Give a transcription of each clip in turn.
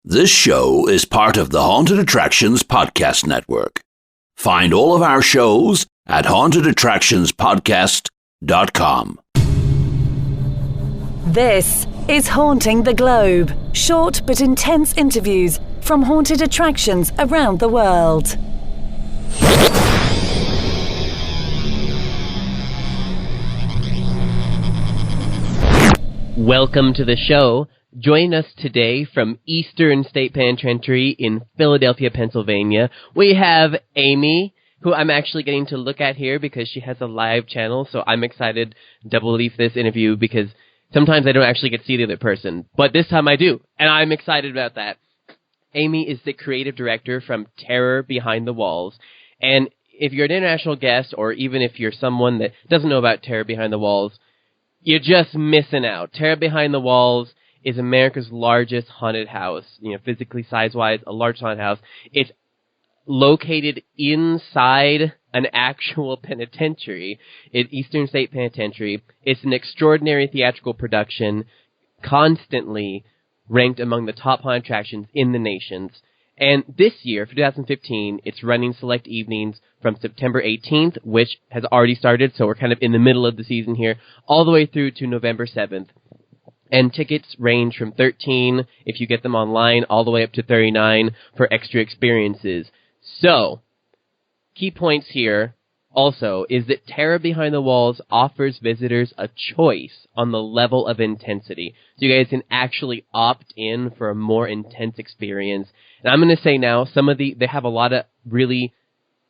This show is part of the Haunted Attractions Podcast Network. Find all of our shows at hauntedattractionspodcast.com. This is Haunting the Globe. Short but intense interviews from haunted attractions around the world. Welcome to the show. Join us today from Eastern State Penitentiary in Philadelphia, Pennsylvania. We have Amy, who I'm actually getting to look at here because she has a live channel, so I'm excited doubly for this interview because sometimes I don't actually get to see the other person, but this time I do, and I'm excited about that. Amy is the creative director from Terror Behind the Walls, and if you're an international guest, or even if you're someone that doesn't know about Terror Behind the Walls, you're just missing out. Terror Behind the Walls is America's largest haunted house, physically size-wise, a large haunted house. It's located inside an actual penitentiary at Eastern State Penitentiary. It's an extraordinary theatrical production, constantly ranked among the top haunted attractions in the nations. And this year, for 2015, it's running select evenings from September 18th, which has already started, so we're kind of in the middle of the season here, all the way through to November 7th. And tickets range from $13 if you get them online, all the way up to $39 for extra experiences. So, key points here also is that Terror Behind the Walls offers visitors a choice on the level of intensity. So you guys can actually opt in for a more intense experience. And I'm going to say now, they have a lot of really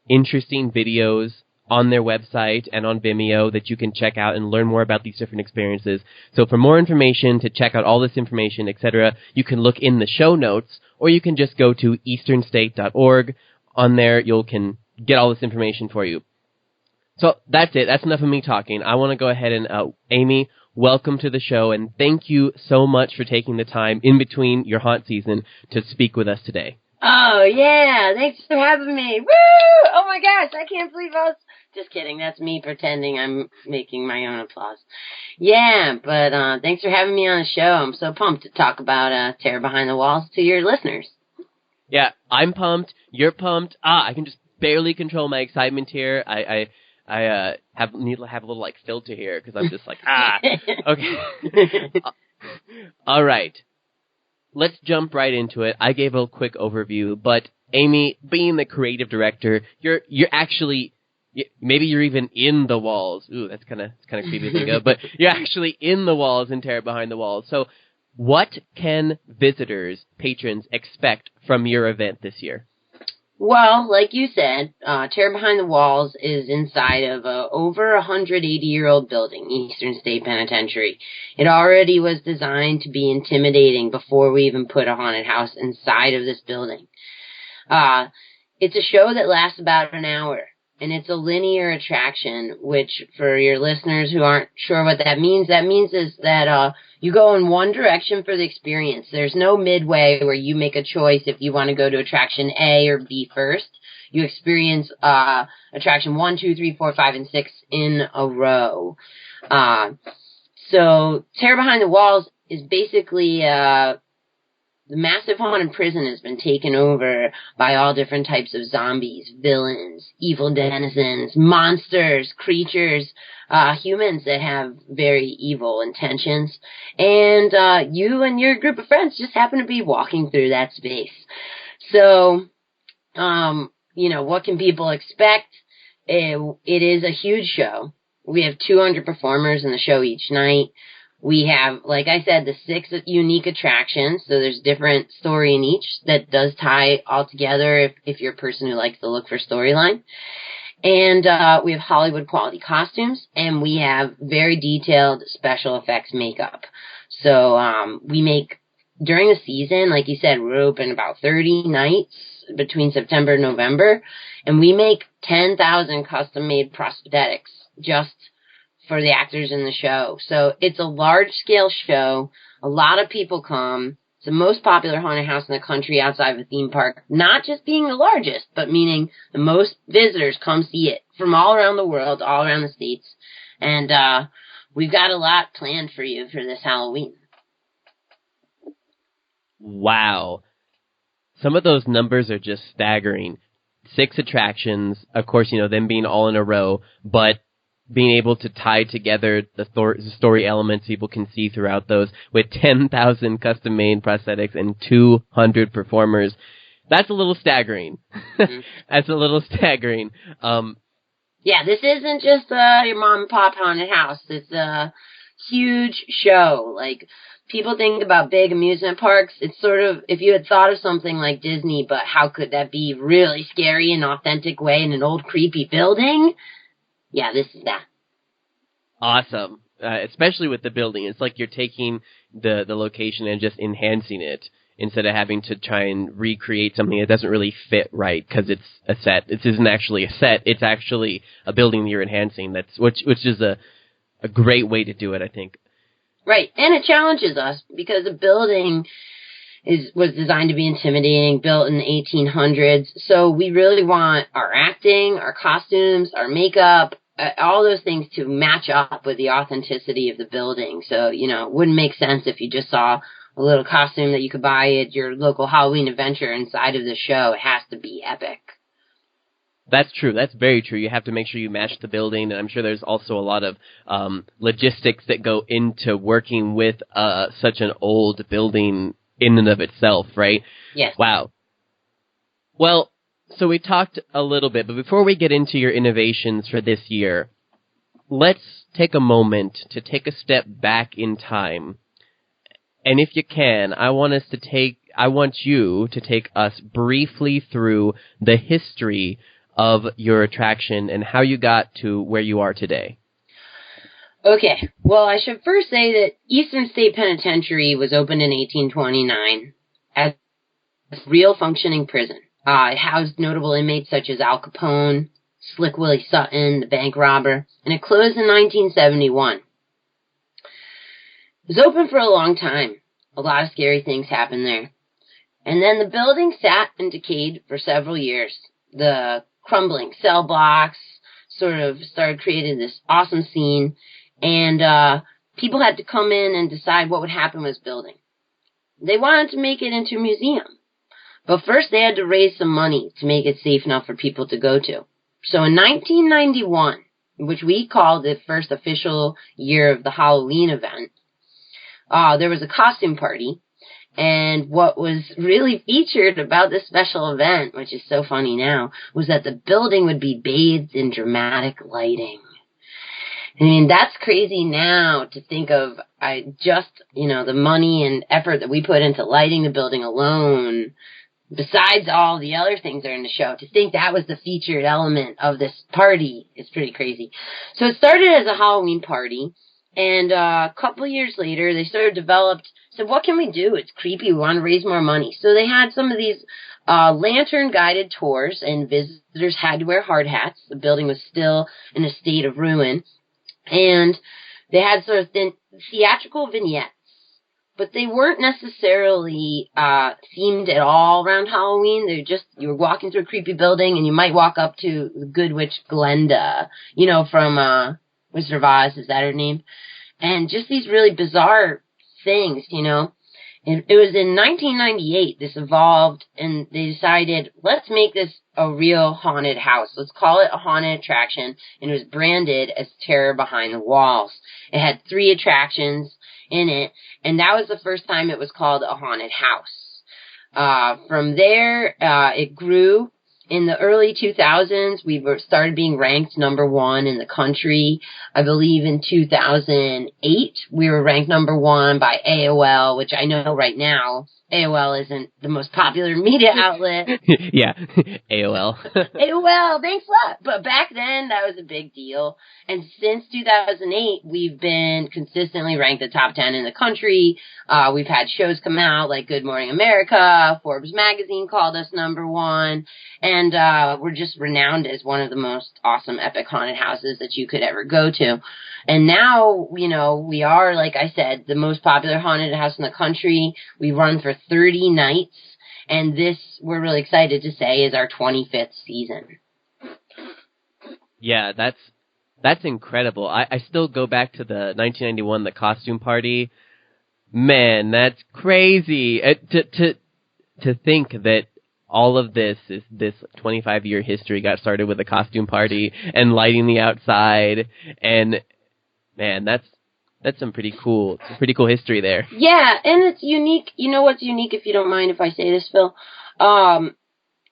interesting videos on their website and on Vimeo that you can check out and learn more about these different experiences. So for more information, to check out all this information, etc., you can look in the show notes, or you can just go to easternstate.org. On there, you can get all this information for you. So that's it. That's enough of me talking. I want to go ahead and, Amy, welcome to the show, and thank you so much for taking the time in between your haunt season to speak with us today. Oh, yeah. Thanks for having me. Woo! Oh, my gosh. I can't believe I was... Just kidding. That's me pretending I'm making my own applause. Yeah, but thanks for having me on the show. I'm so pumped to talk about Terror Behind the Walls to your listeners. Yeah, I'm pumped. You're pumped. I can just barely control my excitement here. I need to have a little, filter here because I'm just Okay. All right. Let's jump right into it. I gave a quick overview, but Amy, being the creative director, you're actually, maybe you're even in the walls. Ooh, that's kind of creepy to think of, but you're actually in the walls in Terror Behind the Walls. So what can visitors, patrons, expect from your event this year? Well, like you said, Terror Behind the Walls is inside of a over 180-year-old building, Eastern State Penitentiary. It already was designed to be intimidating before we even put a haunted house inside of this building. It's a show that lasts about an hour, and it's a linear attraction, which for your listeners who aren't sure what that means is that you go in one direction for the experience. There's no midway where you make a choice if you want to go to attraction A or B first. You experience attraction 1, 2, 3, 4, 5, and 6 in a row. So Terror Behind the Walls is basically the massive haunted prison has been taken over by all different types of zombies, villains, evil denizens, monsters, creatures, humans that have very evil intentions. And you and your group of friends just happen to be walking through that space. So, what can people expect? It is a huge show. We have 200 performers in the show each night. We have, like I said, the 6 unique attractions, so there's different story in each that does tie all together if you're a person who likes to look for storyline. And we have Hollywood quality costumes, and we have very detailed special effects makeup. So we make, during the season, like you said, we're open about 30 nights between September and November, and we make 10,000 custom-made prosthetics just for the actors in the show. So it's a large-scale show. A lot of people come. It's the most popular haunted house in the country outside of a theme park. Not just being the largest, but meaning the most visitors come see it from all around the world, all around the states. And we've got a lot planned for you for this Halloween. Wow. some of those numbers are just staggering. 6 attractions, of course, them being all in a row, but being able to tie together the story elements people can see throughout those with 10,000 custom-made prosthetics and 200 performers. That's a little staggering. Mm-hmm. That's a little staggering. Yeah, this isn't just your mom and pop haunted house. It's a huge show. Like, people think about big amusement parks. It's sort of, if you had thought of something like Disney, but how could that be really scary in an authentic way in an old creepy building? Yeah, this is that. Awesome. Especially with the building. It's like you're taking the location and just enhancing it instead of having to try and recreate something that doesn't really fit right because it's a set. This isn't actually a set. It's actually a building that you're enhancing. Which is a great way to do it, I think. Right. And it challenges us because the building was designed to be intimidating, built in the 1800s. So we really want our acting, our costumes, our makeup, all those things to match up with the authenticity of the building. So, it wouldn't make sense if you just saw a little costume that you could buy at your local Halloween adventure inside of the show. It has to be epic. That's true. That's very true. You have to make sure you match the building, and I'm sure there's also a lot of logistics that go into working with such an old building in and of itself, right? Yes. Wow. Well, so we talked a little bit, but before we get into your innovations for this year, let's take a moment to take a step back in time. And if you can, I want you to take us briefly through the history of your attraction and how you got to where you are today. Okay. Well, I should first say that Eastern State Penitentiary was opened in 1829 as a real functioning prison. It housed notable inmates such as Al Capone, Slick Willie Sutton, the bank robber, and it closed in 1971. It was open for a long time. A lot of scary things happened there. And then the building sat and decayed for several years. The crumbling cell blocks sort of started creating this awesome scene, and people had to come in and decide what would happen with this building. They wanted to make it into a museum. But first they had to raise some money to make it safe enough for people to go to. So in 1991, which we called the first official year of the Halloween event, there was a costume party. And what was really featured about this special event, which is so funny now, was that the building would be bathed in dramatic lighting. I mean, that's crazy now to think of. The money and effort that we put into lighting the building alone, besides all the other things that are in the show, to think that was the featured element of this party is pretty crazy. So it started as a Halloween party, and a couple of years later, they sort of developed, said, what can we do? It's creepy. We want to raise more money. So they had some of these lantern-guided tours, and visitors had to wear hard hats. The building was still in a state of ruin. And they had sort of theatrical vignettes. But they weren't necessarily themed at all around Halloween. You were walking through a creepy building, and you might walk up to the good witch Glenda, from Wizard of Oz, is that her name? And just these really bizarre things, And it was in 1998 this evolved, and they decided, let's make this a real haunted house. Let's call it a haunted attraction, and it was branded as Terror Behind the Walls. It had 3 attractions in it, and that was the first time it was called a haunted house. From there, it grew. In the early 2000s, we started being ranked number 1 in the country. I believe in 2008, we were ranked number 1 by AOL, which I know right now AOL isn't the most popular media outlet. Yeah, AOL. AOL, thanks a lot. But back then, that was a big deal. And since 2008, we've been consistently ranked the top 10 in the country. We've had shows come out like Good Morning America, Forbes magazine called us number 1. And we're just renowned as one of the most awesome epic haunted houses that you could ever go to. And now, we are, like I said, the most popular haunted house in the country. We run for 30 nights, and this, we're really excited to say, is our 25th season. Yeah, that's incredible. I still go back to the 1991, the costume party. Man, that's crazy. To think that all of this 25-year history got started with a costume party and lighting the outside, and man, that's some pretty cool history there. Yeah, and it's unique. You know what's unique, if you don't mind if I say this, Phil?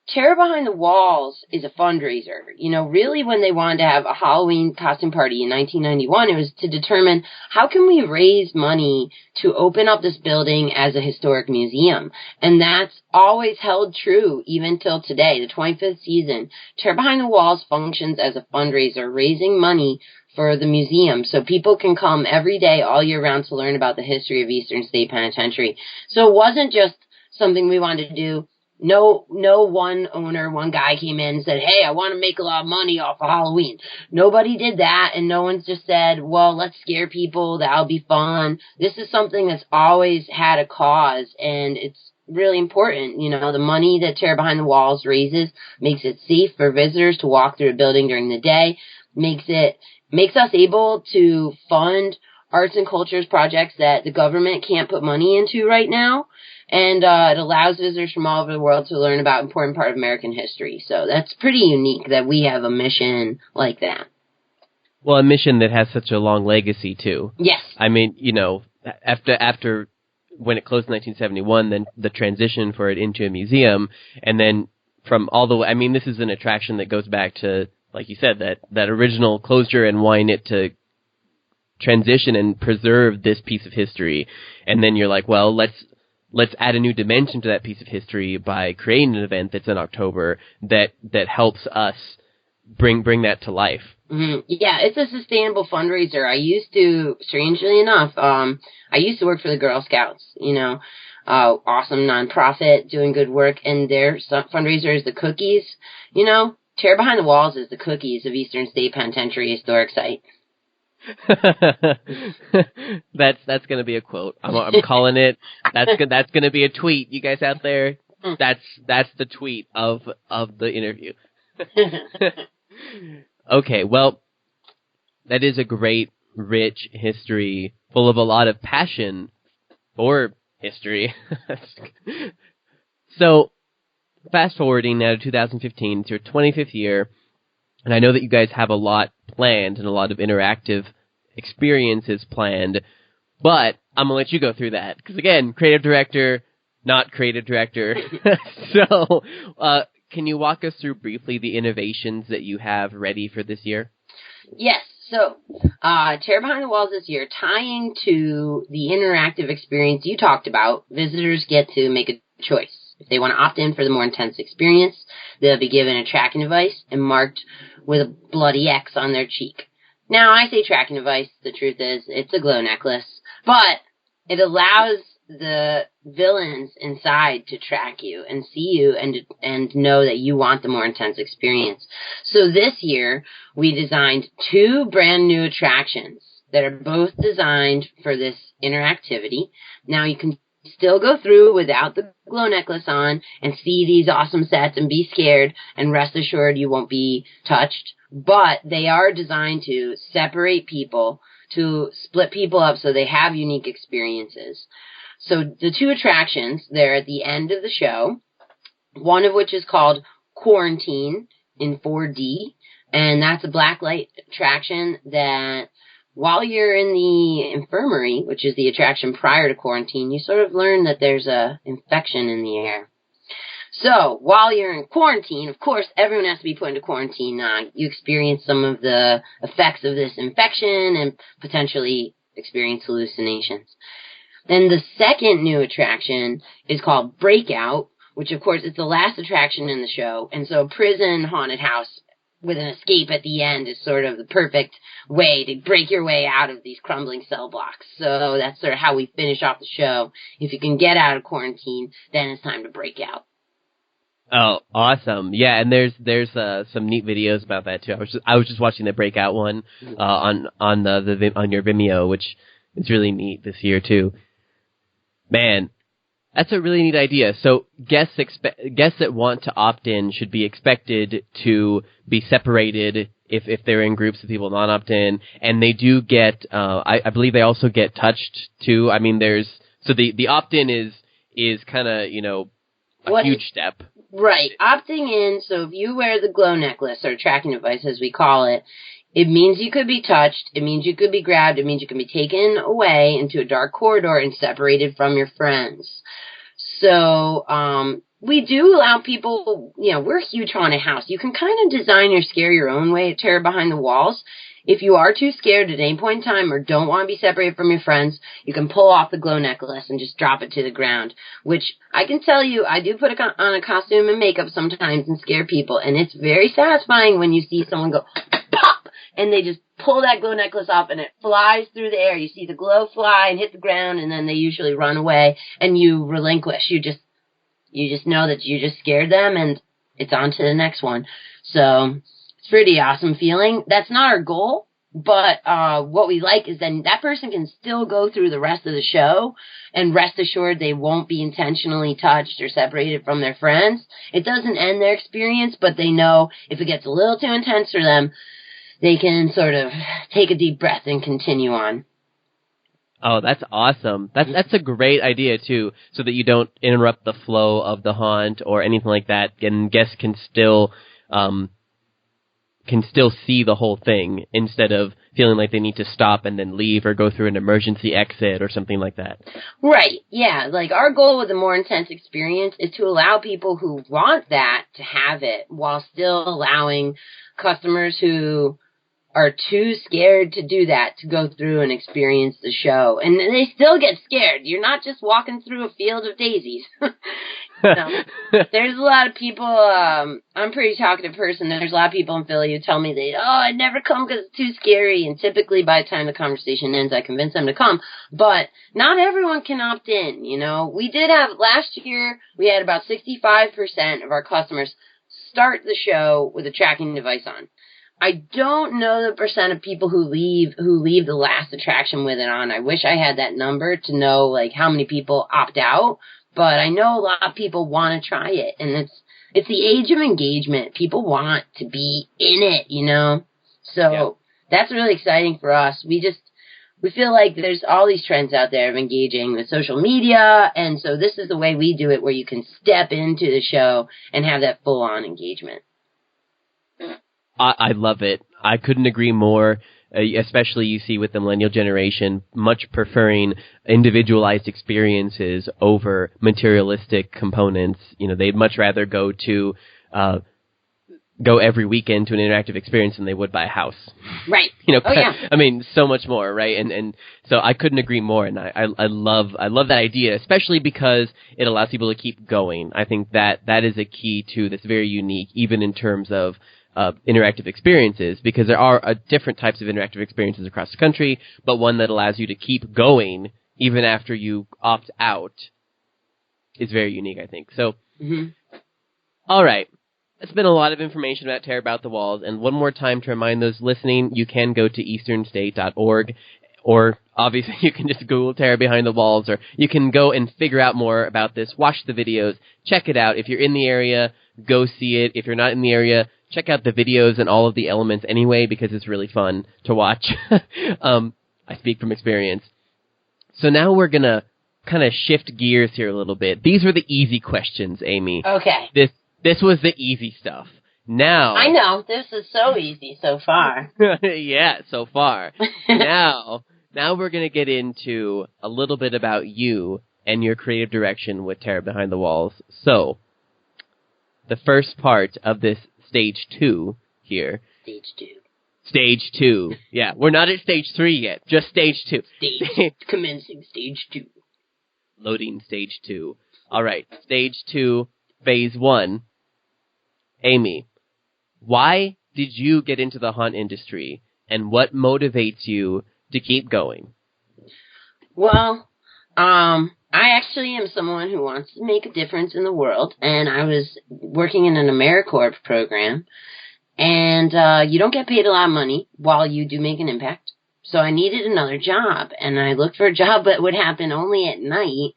Terror Behind the Walls is a fundraiser. You know, really when they wanted to have a Halloween costume party in 1991, it was to determine how can we raise money to open up this building as a historic museum. And that's always held true even till today, the 25th season. Terror Behind the Walls functions as a fundraiser, raising money for the museum so people can come every day all year round to learn about the history of Eastern State Penitentiary. So it wasn't just something we wanted to do. No one owner, one guy came in and said, hey, I want to make a lot of money off of Halloween. Nobody did that, and no one's just said, well, let's scare people, that'll be fun. This is something that's always had a cause, and it's really important. You know, the money that Terror Behind the Walls raises makes it safe for visitors to walk through a building during the day, makes us able to fund arts and cultures projects that the government can't put money into right now. And it allows visitors from all over the world to learn about an important part of American history. So that's pretty unique that we have a mission like that. Well, a mission that has such a long legacy, too. Yes. I mean, you know, after when it closed in 1971, then the transition for it into a museum, and then from all the way, I mean, this is an attraction that goes back to, like you said, that original closure and wanting it to transition and preserve this piece of history. And then you're like, well, let's add a new dimension to that piece of history by creating an event that's in October that helps us bring that to life. Mm-hmm. Yeah, it's a sustainable fundraiser. I used to, strangely enough, I used to work for the Girl Scouts, you know, awesome nonprofit doing good work, and their fundraiser is the cookies. You know, Terror Behind the Walls is the cookies of Eastern State Penitentiary Historic Site. That's gonna be a quote. I'm calling it. That's gonna be a tweet. You guys out there, that's the tweet of the interview. Okay, well, that is a great, rich history full of a lot of passion for history. So, fast forwarding now to 2015, it's your 25th year. And I know that you guys have a lot planned and a lot of interactive experiences planned, but I'm going to let you go through that. Because again, creative director, not creative director. So, can you walk us through briefly the innovations that you have ready for this year? Yes. So, Terror Behind the Walls this year, tying to the interactive experience you talked about, visitors get to make a choice. If they want to opt in for the more intense experience, they'll be given a tracking device and marked with a bloody X on their cheek. Now, I say tracking device. The truth is, it's a glow necklace. But it allows the villains inside to track you and see you and know that you want the more intense experience. So this year, we designed 2 brand new attractions that are both designed for this interactivity. Now, you can still go through without the glow necklace on and see these awesome sets and be scared, and rest assured you won't be touched. But they are designed to separate people, to split people up so they have unique experiences. So the 2 attractions, they're at the end of the show, one of which is called Quarantine in 4D, and that's a blacklight attraction that while you're in the infirmary, which is the attraction prior to quarantine, you sort of learn that there's a infection in the air. So, while you're in quarantine, of course, everyone has to be put into quarantine. You experience some of the effects of this infection and potentially experience hallucinations. Then the second new attraction is called Breakout, which, of course, is the last attraction in the show. And so a prison haunted house with an escape at the end is sort of the perfect way to break your way out of these crumbling cell blocks. So that's sort of how we finish off the show. If you can get out of quarantine, then it's time to break out. Oh, awesome! Yeah, and there's some neat videos about that too. I was just watching the Breakout one on your Vimeo, which is really neat this year too. Man, that's a really neat idea. So guests that want to opt in should be expected to be separated if they're in groups of people not opt in, and they do get. I believe they also get touched too. I mean, the opt in is kind of a huge step. Right. Opting in, so if you wear the glow necklace, or tracking device as we call it, it means you could be touched, it means you could be grabbed, it means you can be taken away into a dark corridor and separated from your friends. So, we do allow people, we're a huge haunted house. You can kind of design your scare your own way at Terror Behind the Walls. If you are too scared at any point in time or don't want to be separated from your friends, you can pull off the glow necklace and just drop it to the ground, which I can tell you, I do put on a costume and makeup sometimes and scare people, and it's very satisfying when you see someone go pop, and they just pull that glow necklace off and it flies through the air. You see the glow fly and hit the ground, and then they usually run away and you relinquish. You just know that you just scared them and it's on to the next one. So it's a pretty awesome feeling. That's not our goal, but what we like is then that person can still go through the rest of the show and rest assured they won't be intentionally touched or separated from their friends. It doesn't end their experience, but they know if it gets a little too intense for them, they can sort of take a deep breath and continue on. Oh, that's awesome. That's a great idea, too, so that you don't interrupt the flow of the haunt or anything like that, and guests can still see the whole thing instead of feeling like they need to stop and then leave or go through an emergency exit or something like that. Right, yeah. Like, our goal with a more intense experience is to allow people who want that to have it while still allowing customers who are too scared to do that to go through and experience the show. And they still get scared. You're not just walking through a field of daisies. There's a lot of people, I'm a pretty talkative person. There's a lot of people in Philly who tell me I'd never come because it's too scary. And typically by the time the conversation ends, I convince them to come. But not everyone can opt in, We did have, last year, we had about 65% of our customers start the show with a tracking device on. I don't know the percent of people who leave the last attraction with it on. I wish I had that number to know, like, how many people opt out. But I know a lot of people want to try it. And it's the age of engagement. People want to be in it, So That's really exciting for us. We feel like there's all these trends out there of engaging with social media. And so this is the way we do it, where you can step into the show and have that full-on engagement. I love it. I couldn't agree more, especially you see with the millennial generation much preferring individualized experiences over materialistic components. They'd much rather go every weekend to an interactive experience than they would buy a house. Right. I mean, so much more, right? And so I couldn't agree more, and I love that idea, especially because it allows people to keep going. I think that is a key too that's very unique, even in terms of interactive experiences, because there are different types of interactive experiences across the country, but one that allows you to keep going even after you opt out is very unique, I think. So, All right. It's been a lot of information about Terror About the Walls, and one more time to remind those listening, you can go to easternstate.org, or obviously you can just Google Terror Behind the Walls, or you can go and figure out more about this, watch the videos, check it out. If you're in the area, go see it. If you're not in the area, check out the videos and all of the elements anyway, because it's really fun to watch. I speak from experience. So now we're going to kind of shift gears here a little bit. These were the easy questions, Amy. Okay. This was the easy stuff. Now... I know. This is so easy so far. Yeah, so far. Now we're going to get into a little bit about you and your creative direction with Terror Behind the Walls. So, the first part of this Stage 2 here. Stage 2. Yeah, we're not at Stage 3 yet. Just Stage 2. Commencing Stage 2. Loading Stage 2. All right, Stage 2, Phase 1. Amy, why did you get into the haunt industry, and what motivates you to keep going? Well, I actually am someone who wants to make a difference in the world, and I was working in an AmeriCorps program, and you don't get paid a lot of money while you do make an impact. So I needed another job, and I looked for a job that would happen only at night,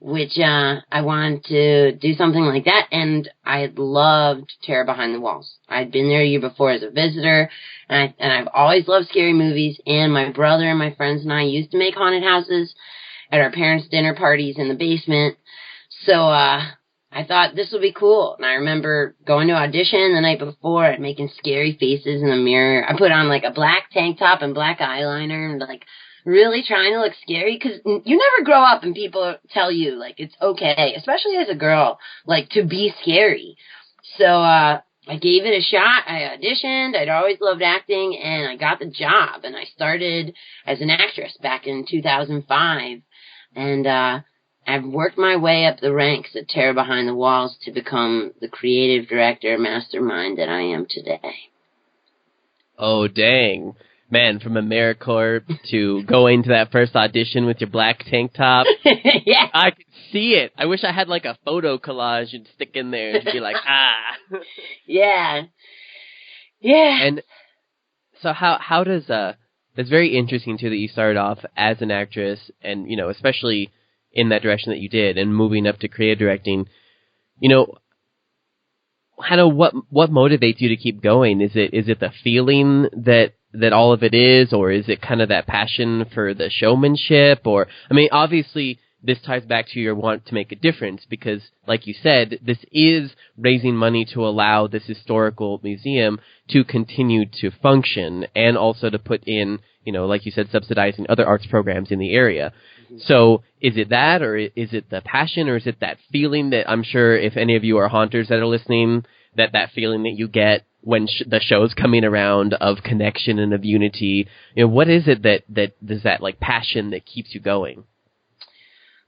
which I wanted to do something like that, and I had loved Terror Behind the Walls. I'd been there a year before as a visitor, and I've always loved scary movies, and my brother and my friends and I used to make haunted houses at our parents' dinner parties in the basement. So I I thought this would be cool. And I remember going to audition the night before and making scary faces in the mirror. I put on like a black tank top and black eyeliner and like really trying to look scary, because you never grow up and people tell you like it's okay, especially as a girl, like to be scary. So I gave it a shot. I auditioned. I'd always loved acting, and I got the job. And I started as an actress back in 2005. And I've worked my way up the ranks at Terror Behind the Walls to become the creative director mastermind that I am today. Oh, dang. Man, from AmeriCorps to going to that first audition with your black tank top. Yeah. I could see it. I wish I had like a photo collage you'd stick in there and be like, ah. Yeah. Yeah. And so how does, that's very interesting too that you started off as an actress and, you know, especially in that direction that you did and moving up to creative directing, you know, kind of what motivates you to keep going? Is it the feeling that all of it is, or is it kind of that passion for the showmanship? Or, I mean, obviously this ties back to your want to make a difference because, like you said, this is raising money to allow this historical museum to continue to function and also to put in, you know, like you said, subsidizing other arts programs in the area. Mm-hmm. So is it that, or is it the passion, or is it that feeling that I'm sure if any of you are haunters that are listening, that feeling that you get when the show's coming around of connection and of unity, you know, what is it that does that like passion that keeps you going?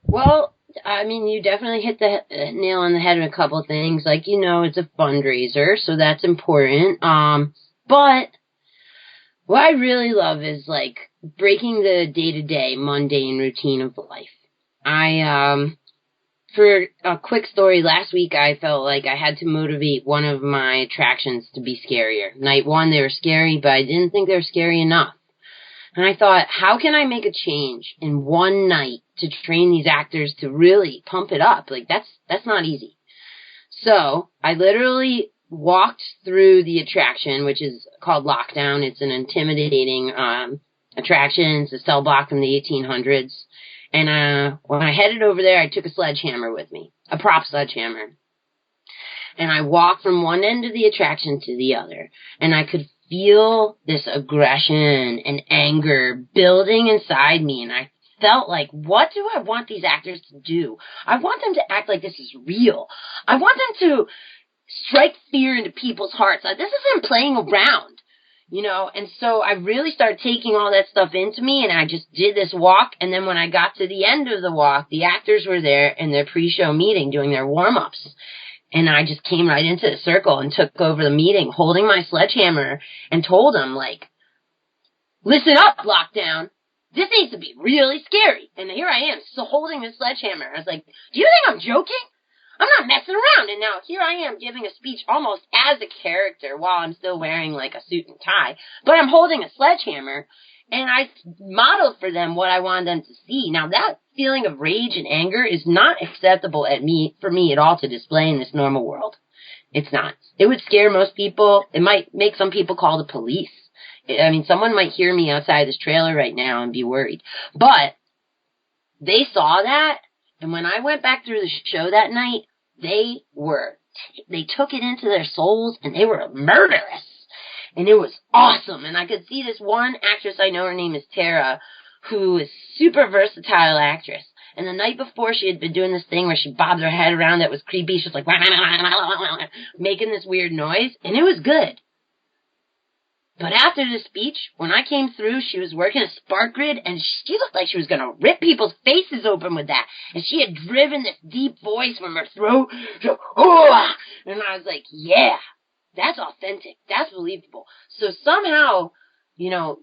Well, I mean, you definitely hit the nail on the head with a couple of things. Like, you know, it's a fundraiser, so that's important. But what I really love is like breaking the day-to-day mundane routine of life. For a quick story, last week I felt like I had to motivate one of my attractions to be scarier. Night one, they were scary, but I didn't think they were scary enough. And I thought, how can I make a change in one night to train these actors to really pump it up? Like, that's not easy. So I literally walked through the attraction, which is called Lockdown. It's an intimidating attraction. It's a cell block from the 1800s. And when I headed over there, I took a sledgehammer with me, a prop sledgehammer. And I walked from one end of the attraction to the other. And I could feel this aggression and anger building inside me. And I felt like, what do I want these actors to do? I want them to act like this is real. I want them to strike fear into people's hearts. Like, this isn't playing around. You know, and so I really started taking all that stuff into me, and I just did this walk, and then when I got to the end of the walk, the actors were there in their pre-show meeting doing their warm-ups, and I just came right into the circle and took over the meeting, holding my sledgehammer, and told them, like, listen up, Lockdown, this needs to be really scary, and here I am, still holding this sledgehammer. I was like, do you think I'm joking? I'm not messing around. And now here I am giving a speech almost as a character while I'm still wearing like a suit and tie. But I'm holding a sledgehammer, and I modeled for them what I wanted them to see. Now that feeling of rage and anger is not acceptable for me at all to display in this normal world. It's not. It would scare most people. It might make some people call the police. I mean, someone might hear me outside this trailer right now and be worried. But they saw that. And when I went back through the show that night, they took it into their souls, and they were murderous. And it was awesome. And I could see this one actress I know, her name is Tara, who is super versatile actress. And the night before, she had been doing this thing where she bobbed her head around that was creepy. She was like, making this weird noise, and it was good. But after the speech, when I came through, she was working a spark grid, and she looked like she was going to rip people's faces open with that. And she had driven this deep voice from her throat. And I was like, yeah, that's authentic. That's believable. So somehow, you know,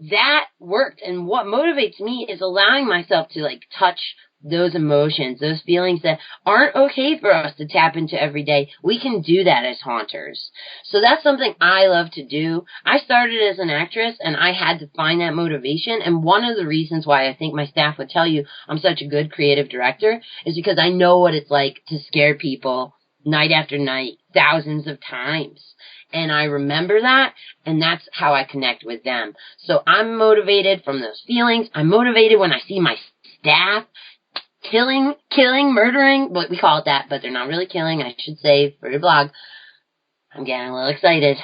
that worked. And what motivates me is allowing myself to, like, touch those emotions, those feelings that aren't okay for us to tap into every day. We can do that as haunters. So that's something I love to do. I started as an actress, and I had to find that motivation. And one of the reasons why I think my staff would tell you I'm such a good creative director is because I know what it's like to scare people night after night, thousands of times. And I remember that, and that's how I connect with them. So I'm motivated from those feelings. I'm motivated when I see my staff killing, murdering, but we call it that, but they're not really killing, I should say, for your blog. I'm getting a little excited.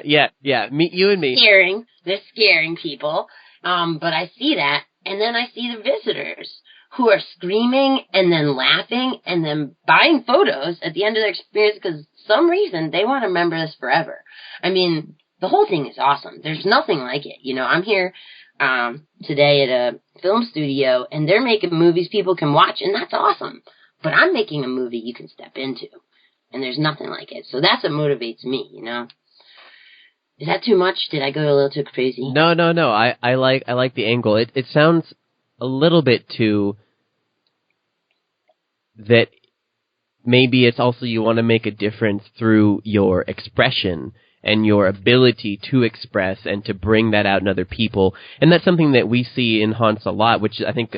Yeah, you and me. They're scaring people. But I see that, and then I see the visitors who are screaming and then laughing and then buying photos at the end of their experience because some reason they want to remember this forever. I mean, the whole thing is awesome. There's nothing like it. You know, I'm here today at a film studio, and they're making movies people can watch, and that's awesome. But I'm making a movie you can step into, and there's nothing like it. So that's what motivates me, you know. Is that too much? Did I go a little too crazy? No. I like the angle. It sounds a little bit too that maybe it's also you want to make a difference through your expression and your ability to express and to bring that out in other people. And that's something that we see in haunts a lot, which I think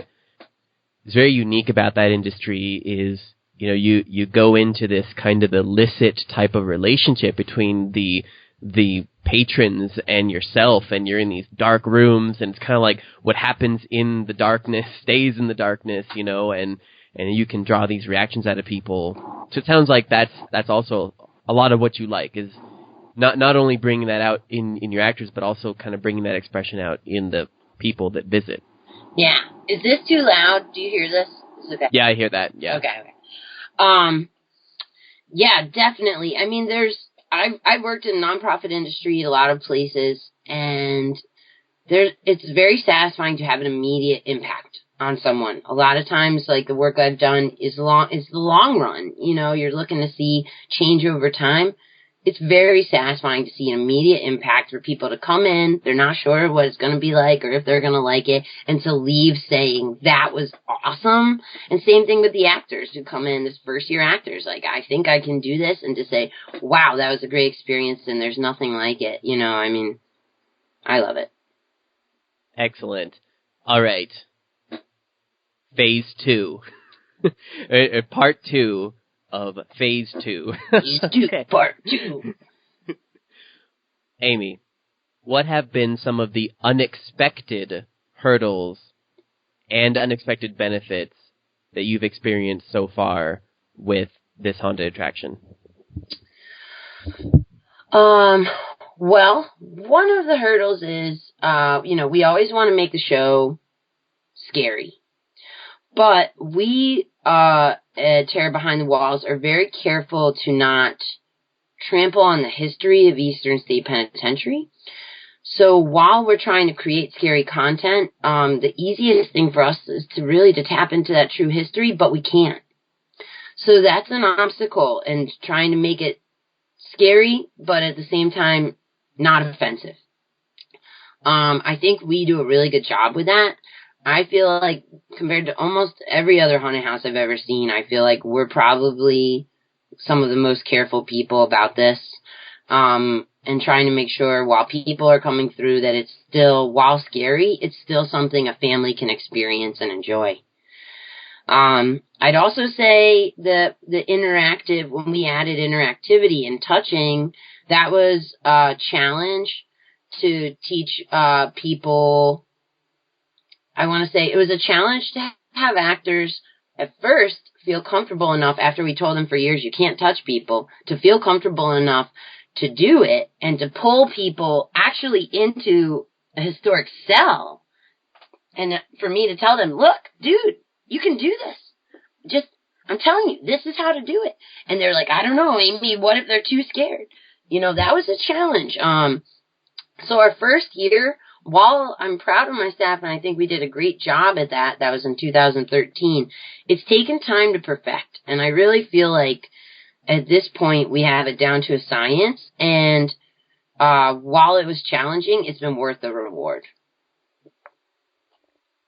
is very unique about that industry is, you know, you go into this kind of illicit type of relationship between the patrons and yourself, and you're in these dark rooms, and it's kind of like what happens in the darkness stays in the darkness, you know, and you can draw these reactions out of people. So it sounds like that's also a lot of what you like, is not only bringing that out in your actors, but also kind of bringing that expression out in the people that visit. Yeah. Is this too loud? Do you hear this? Is it okay? Yeah, I hear that. Yeah. Okay. Yeah, definitely. I mean, I've worked in the nonprofit industry at a lot of places, and it's very satisfying to have an immediate impact on someone. A lot of times, like, the work I've done is the long run. You know, you're looking to see change over time. It's very satisfying to see an immediate impact for people to come in. They're not sure what it's going to be like or if they're going to like it, and to leave saying that was awesome. And same thing with the actors who come in, this first year actors, like, I think I can do this, and to say, wow, that was a great experience and there's nothing like it. You know, I mean, I love it. Excellent. All right. Phase 2. Part 2 of Phase 2. Okay. Part 2. Amy, what have been some of the unexpected hurdles and unexpected benefits that you've experienced so far with this haunted attraction? Well, one of the hurdles is, you know, we always want to make the show scary. But we, at Terror Behind the Walls, are very careful to not trample on the history of Eastern State Penitentiary. So while we're trying to create scary content, the easiest thing for us is to tap into that true history, but we can't. So that's an obstacle in trying to make it scary, but at the same time, not offensive. I think we do a really good job with that. I feel like, compared to almost every other haunted house I've ever seen, I feel like we're probably some of the most careful people about this, and trying to make sure while people are coming through that it's still, while scary, it's still something a family can experience and enjoy. I'd also say the interactive, when we added interactivity and touching, that was a challenge to teach people. I want to say it was a challenge to have actors at first feel comfortable enough, after we told them for years you can't touch people, to feel comfortable enough to do it and to pull people actually into a historic cell. And for me to tell them, look, dude, you can do this. I'm telling you, this is how to do it. And they're like, I don't know, Amy, what if they're too scared? You know, that was a challenge. So our first year, while I'm proud of my staff, and I think we did a great job at that was in 2013, it's taken time to perfect. And I really feel like at this point we have it down to a science. And while it was challenging, it's been worth the reward.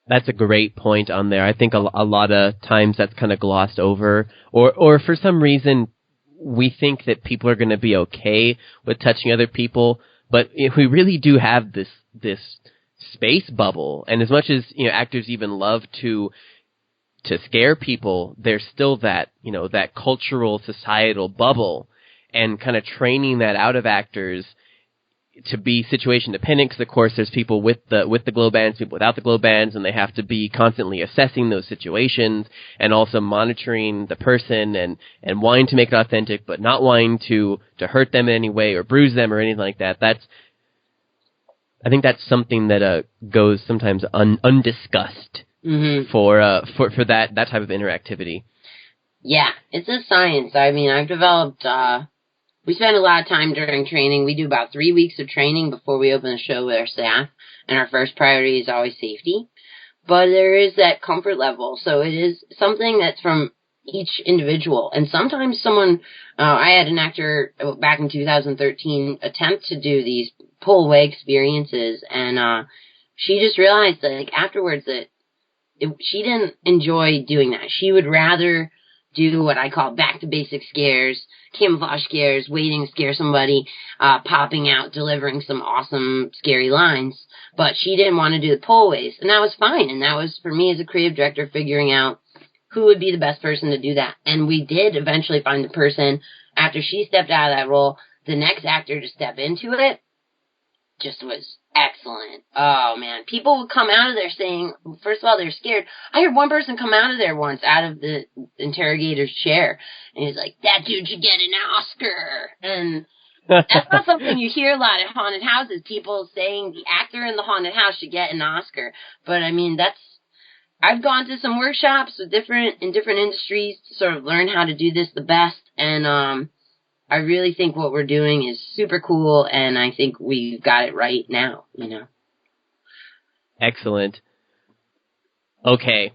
That's a great point on there. I think a lot of times that's kind of glossed over, or for some reason we think that people are going to be okay with touching other people, but we really do have this space bubble. And as much as, you know, actors even love to scare people, there's still that, you know, that cultural societal bubble, and kind of training that out of actors to be situation dependent, because of course there's people with the glow bands, people without the glow bands, and they have to be constantly assessing those situations and also monitoring the person and wanting to make it authentic, but not wanting to hurt them in any way or bruise them or anything like that. I think that's something that goes sometimes undiscussed for that type of interactivity. Yeah, it's a science. I mean, I've developed. We spend a lot of time during training. We do about 3 weeks of training before we open the show with our staff, and our first priority is always safety. But there is that comfort level, so it is something that's from each individual. And sometimes I had an actor back in 2013 attempt to do these pull away experiences, and she just realized that afterwards that she didn't enjoy doing that. She would rather do what I call back to basic scares, camouflage scares, waiting to scare somebody, popping out, delivering some awesome scary lines. But she didn't want to do the pullaways, and that was fine. And that was, for me as a creative director, figuring out who would be the best person to do that. And we did eventually find the person. After she stepped out of that role, the next actor to step into it just was excellent. Oh, man. People would come out of there saying, first of all, they're scared. I heard one person come out of there once, out of the interrogator's chair, and he's like, that dude should get an Oscar. And that's not something you hear a lot at haunted houses, people saying the actor in the haunted house should get an Oscar. But, I mean, I've gone to some workshops in different industries to sort of learn how to do this the best, and I really think what we're doing is super cool, and I think we've got it right now, Excellent. Okay.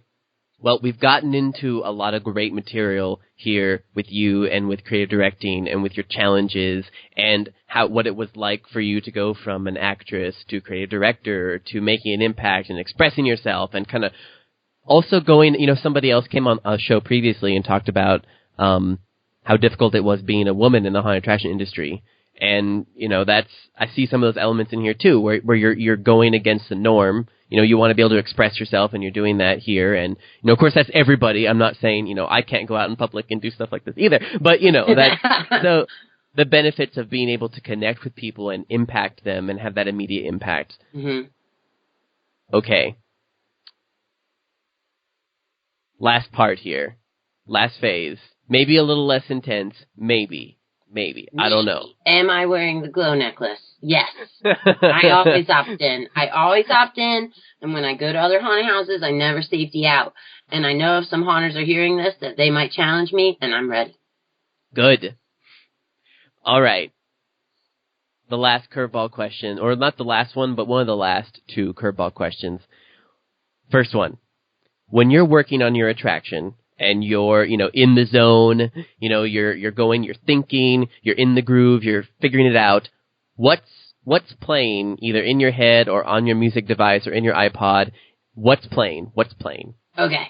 Well, we've gotten into a lot of great material here with you and with creative directing and with your challenges and what it was like for you to go from an actress to creative director to making an impact and expressing yourself, and kind of also going, somebody else came on a show previously and talked about how difficult it was being a woman in the haunted attraction industry. And, I see some of those elements in here too, where you're going against the norm. You want to be able to express yourself, and you're doing that here. And, of course, that's everybody. I'm not saying, I can't go out in public and do stuff like this either. But, that's, so the benefits of being able to connect with people and impact them and have that immediate impact. Mm-hmm. Okay. Last part here. Last phase. Maybe a little less intense. Maybe. I don't know. Am I wearing the glow necklace? Yes. I always opt in. And when I go to other haunted houses, I never safety out. And I know if some haunters are hearing this, that they might challenge me, and I'm ready. Good. All right. The last curveball question, or not the last one, but one of the last two curveball questions. First one. When you're working on your attraction, and you're, in the zone, you're going, you're thinking, you're in the groove, you're figuring it out. What's playing either in your head or on your music device or in your iPod? What's playing? Okay.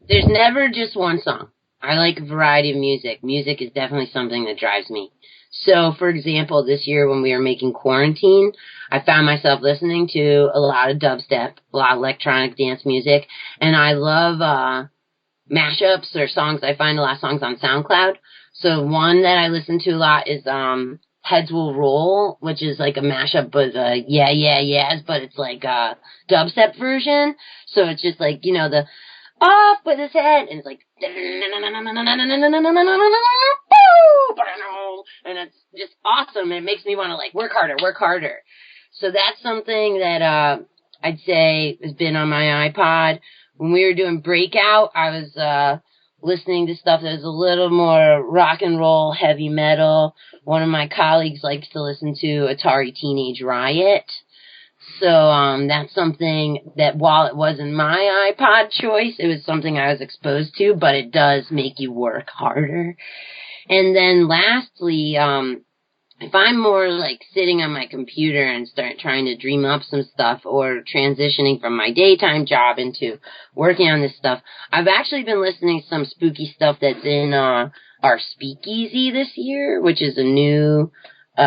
There's never just one song. I like a variety of music. Music is definitely something that drives me. So, for example, this year when we were making Quarantine, I found myself listening to a lot of dubstep, a lot of electronic dance music, and I love mashups or songs. I find a lot of songs on SoundCloud. So one that I listen to a lot is Heads Will Roll, which is like a mashup with Yeah, Yeah, Yeahs, but it's like a dubstep version. So it's just like, the off with his head, and it's like, and it's just awesome. It makes me want to work harder. So that's something that I'd say has been on my iPod. When we were doing Breakout, I was listening to stuff that was a little more rock and roll, heavy metal. One of my colleagues likes to listen to Atari Teenage Riot. So that's something that, while it wasn't my iPod choice, it was something I was exposed to, but it does make you work harder. And then lastly, if I'm more sitting on my computer and start trying to dream up some stuff, or transitioning from my daytime job into working on this stuff, I've actually been listening to some spooky stuff that's in our speakeasy this year, which is a new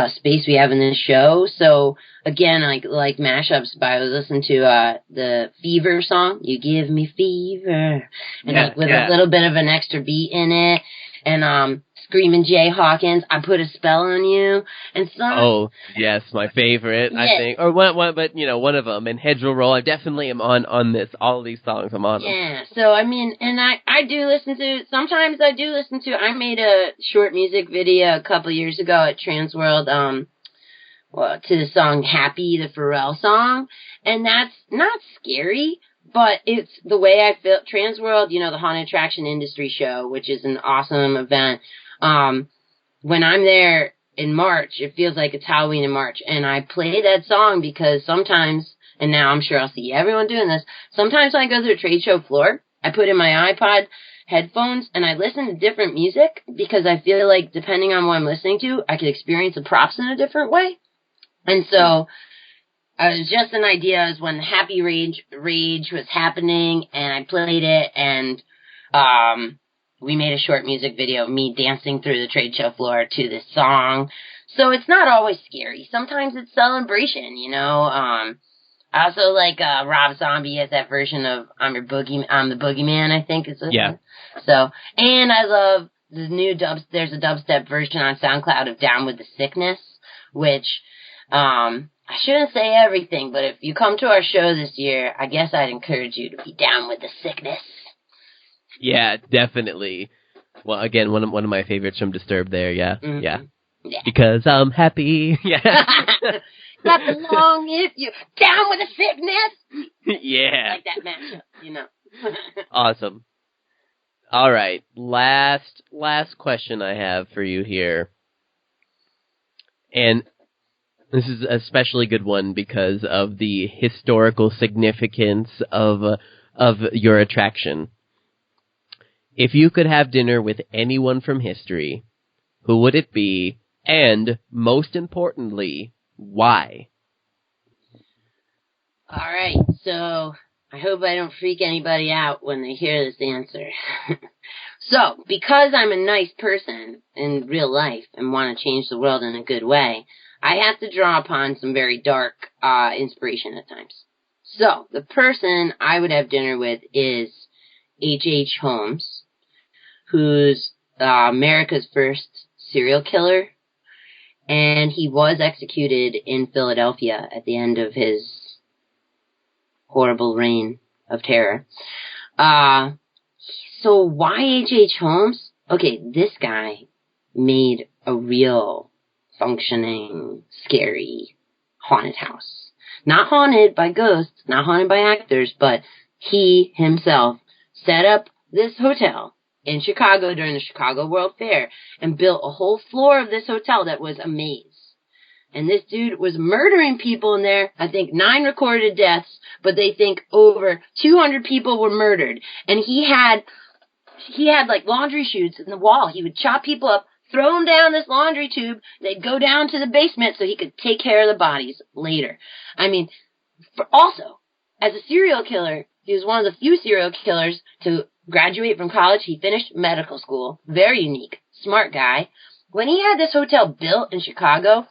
space we have in this show. So again, like mashups, but I was listening to the Fever song, You Give Me Fever, and with a little bit of an extra beat in it. and Screaming Jay Hawkins, I Put a Spell on You, and some. Oh, yes, my favorite, yeah. I think. Or one, but, one of them. And Hedgerow Roll, I definitely am on this. All of these songs, I'm on them. Yeah, so, I mean, and I do listen to, sometimes I do listen to, I made a short music video a couple years ago at Transworld, to the song Happy, the Pharrell song, and that's not scary, but it's the way I feel. Transworld, the Haunted Attraction Industry Show, which is an awesome event. When I'm there in March, it feels like it's Halloween in March, and I play that song because sometimes, and now I'm sure I'll see everyone doing this, sometimes when I go to the trade show floor, I put in my iPod headphones and I listen to different music because I feel like depending on what I'm listening to, I can experience the props in a different way. And so, it was just an idea as when Happy Rage was happening, and I played it, and we made a short music video of me dancing through the trade show floor to this song. So it's not always scary. Sometimes it's celebration, I also like Rob Zombie has that version of I'm the Boogeyman, I think is it. So, and I love the new there's a dubstep version on SoundCloud of Down with the Sickness, which I shouldn't say everything, but if you come to our show this year, I guess I'd encourage you to be down with the sickness. Yeah, definitely. Well, again, one of my favorites from Disturbed there, yeah. Mm-hmm. Yeah. Because I'm happy. Yeah. Not for long if you're down with the sickness. Yeah. Like that matchup, Awesome. All right. Last question I have for you here. And this is a especially good one because of the historical significance of your attraction. If you could have dinner with anyone from history, who would it be? And most importantly, why? All right. So I hope I don't freak anybody out when they hear this answer. So, because I'm a nice person in real life and want to change the world in a good way, I have to draw upon some very dark inspiration at times. So, the person I would have dinner with is H.H. Holmes, who's America's first serial killer, and he was executed in Philadelphia at the end of his horrible reign of terror. So why H.H. Holmes? Okay, this guy made a real functioning, scary, haunted house. Not haunted by ghosts, not haunted by actors, but he himself set up this hotel in Chicago during the Chicago World Fair and built a whole floor of this hotel that was a maze. And this dude was murdering people in there. I think 9 recorded deaths, but they think over 200 people were murdered. And he had like laundry chutes in the wall. He would chop people up, throw them down this laundry tube. They'd go down to the basement so he could take care of the bodies later. I mean, also, as a serial killer, he was one of the few serial killers to graduate from college. He finished medical school. Very unique. Smart guy. When he had this hotel built in Chicago,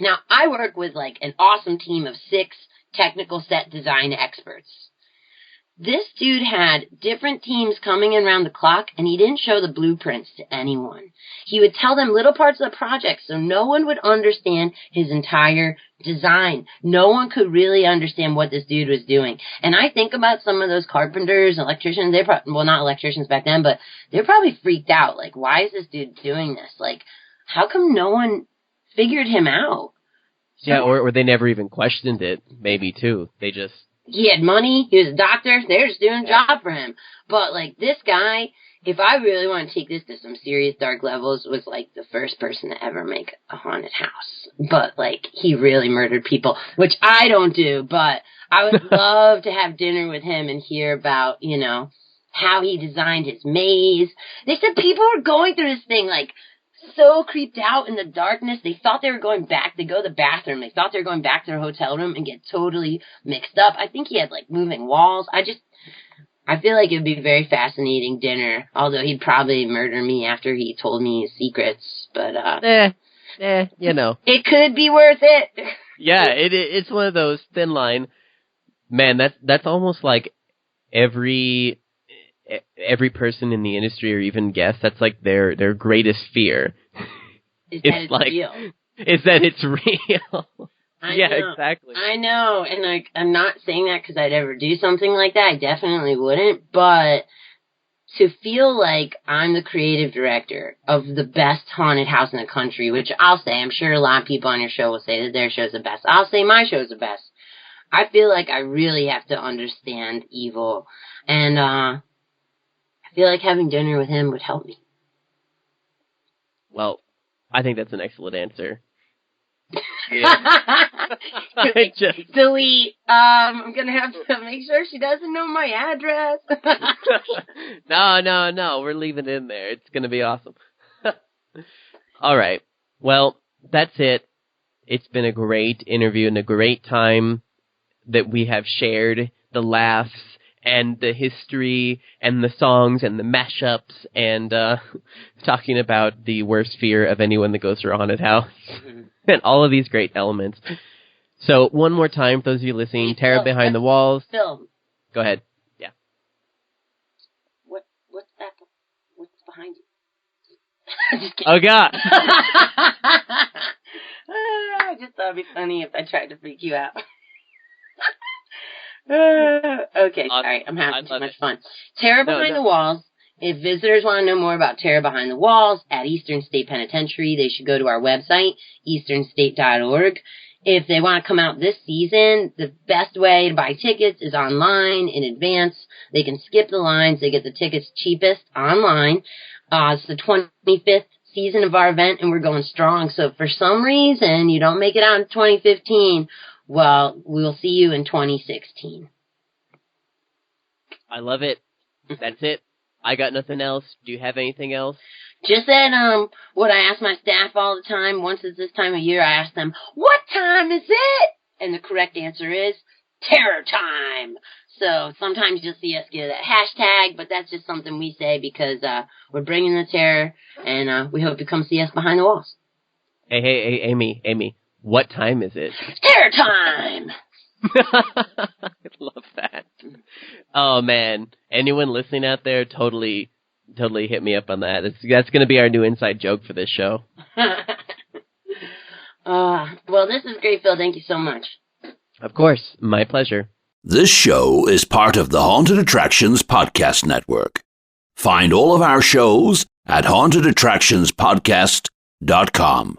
now I work with like an awesome team of 6 technical set design experts. This dude had different teams coming in around the clock, and he didn't show the blueprints to anyone. He would tell them little parts of the project so no one would understand his entire design. No one could really understand what this dude was doing. And I think about some of those carpenters, electricians, well, not electricians back then, but they're probably freaked out. Like, why is this dude doing this? Like, how come no one figured him out? Yeah, or they never even questioned it, maybe, too. He had money, he was a doctor, they were just doing a job for him. But, like, this guy, if I really want to take this to some serious dark levels, was, like, the first person to ever make a haunted house. But, like, he really murdered people, which I don't do, but I would love to have dinner with him and hear about, how he designed his maze. They said people were going through this thing, like, so creeped out in the darkness, they thought they were going back. They go to the bathroom. They thought they were going back to their hotel room and get totally mixed up. I think he had, like, moving walls. I feel like it would be a very fascinating dinner, although he'd probably murder me after he told me his secrets, but, It could be worth it. Yeah, it's one of those thin line. Man, that's almost like every every person in the industry or even guests, that's like their greatest fear. Is that it's real. Is that it's real. Yeah, know. exactly. I know, and like I'm not saying that because I'd ever do something like that. I definitely wouldn't, but to feel like I'm the creative director of the best haunted house in the country, which I'll say, I'm sure a lot of people on your show will say that their show's the best. I'll say my show's the best. I feel like I really have to understand evil, and I feel like having dinner with him would help me. Well, I think that's an excellent answer. Delete. I'm gonna have to make sure she doesn't know my address. No. We're leaving it in there. It's gonna be awesome. All right. Well, that's it. It's been a great interview and a great time that we have shared the laughs and the history and the songs and the mashups and talking about the worst fear of anyone that goes through a haunted house. And all of these great elements. So, one more time, for those of you listening, Terror Behind the Walls. Film. Go ahead. Yeah. What's that? What's behind you? Just kidding. Oh, God. I just thought it'd be funny if I tried to freak you out. Okay, sorry. I'm having too much fun. Terror Behind the Walls. If visitors want to know more about Terror Behind the Walls at Eastern State Penitentiary, they should go to our website, easternstate.org. If they want to come out this season, the best way to buy tickets is online in advance. They can skip the lines. They get the tickets cheapest online. It's the 25th season of our event, and we're going strong. So if for some reason you don't make it out in 2015, well, we'll see you in 2016. I love it. That's it. I got nothing else. Do you have anything else? Just that, what I ask my staff all the time, once it's this time of year, I ask them, what time is it? And the correct answer is, terror time. So sometimes you'll see us get that hashtag, but that's just something we say because we're bringing the terror, and we hope you come see us behind the walls. Hey, Amy, what time is it? Terror time! I love that. Oh, man. Anyone listening out there, totally hit me up on that. That's going to be our new inside joke for this show. Well, this is great, Phil. Thank you so much. Of course. My pleasure. This show is part of the Haunted Attractions Podcast Network. Find all of our shows at hauntedattractionspodcast.com.